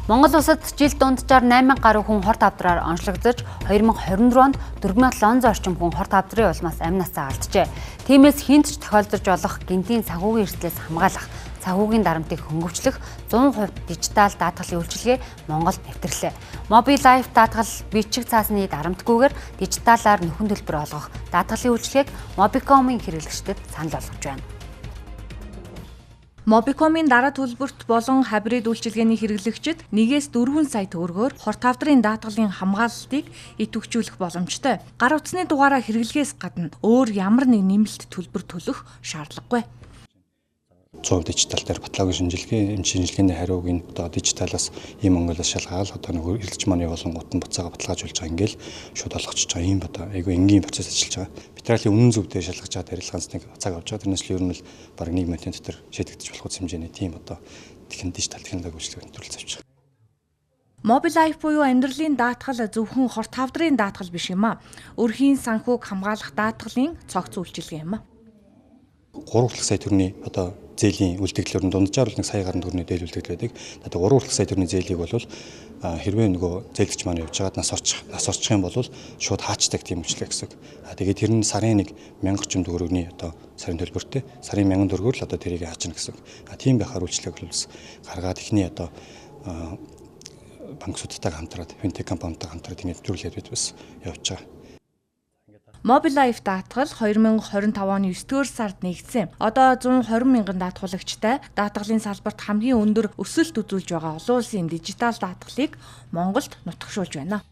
Монгол улсад жил дунджаар 8,000 гаруй хүн хорт авдраар онцлогдож 2024 онд 4,700 орчим хүн хорт авдрын улмаас амь насаа алджээ. Тиймээс хинт ч тохиолдож болох гинтийн санхүүгийн эрсдлээс хамгаалах, санхүүгийн дарамтыг хөнгөвчлөх 100% дижитал даатгалын үйлчилгээ Монголд нэвтрлээ. Мобилайф даатгал бичиг цаасны дарамтгүйгээр дижиталаар нөхөн төлбөр олгох даатгалын үйлчилгээг Mobicom-ын хэрэглэгчдэд санал болгож байна. Mobicom-ийн дараа төлбөрт болон хабрид үйлчилгээний хэрэглэгчид 1-4 сая төгрөгөөр хорт авдрын даатгалын хамгаалалтыг идэвхжүүлэх боломжтой. Гар утасны дугаараа хэрэглэхээс гадна өөр ямар нэг нэмэлт төлбөр төлөх шаардлагагүй. 100% дижитал дээр баталгаагийн шинжилгээний хариуг нь одоо дижиталаас ийм Монголоос шалгаал одоо нэг хэрэглэгч маань явуулангууд нь буцаага баталгаажуулж байгаа ингээл шууд олгочихж байгаа юм одоо айгүй энгийн процесс ажиллаж байгаа. Битраалийн үнэн зөвдөө шалгаж байгаа харилцаанаас нэг цаг авч байгаа. Тэрнээс л ер нь л баг 1 минутын дотор шийдэгдэж болох хэмжээний тийм одоо дижитал технологи үйлчлэгээ нэвтрүүлж авч байгаа. Mobile буюу амьдралын даатгал зөвхөн хорт авдрын даатгал биш юм а. Өрхийн санхүүг хамгаалах даатгалын цогц үйлчилгээ юм а. 3 сая төгрөгийн одоо зээлийн үлдэгдлээр нь дунджаар бол 1 сая гаруй төгрөгийн дээл үлдэгдэл байдаг. Одоо 3 сая төгрөгийн зээлийг бол хэрвээ нөгөө зээлгч маань явж байгаад нас орчих юм бол шууд хаачдаг тийм үйлчлэг гэсэн. Тэгээд тэр нь сарын 1 1000 орчим төгрөгийн одоо сарын төлбөртэй сарын 1000 төгрөгөөр л одоо тэрийг хаачна гэсэн. Тийм байхаар үйлчлэг бол гаргаад ихний одоо банксуудтай хамтраад финтек компанитай хамтраад ингэ нэвтрүүлээд бас явж байгаа. Mobile-Life даатгал 2025 оны 9-р сард нэгдсэн. Одоо 120 мянган даатгалагчтай даатгалын салбарт хамгийн өндөр өсөлт үзүүлж байгаа олон улсын дижитал даатгалыг Монголд нутагшуулж байна.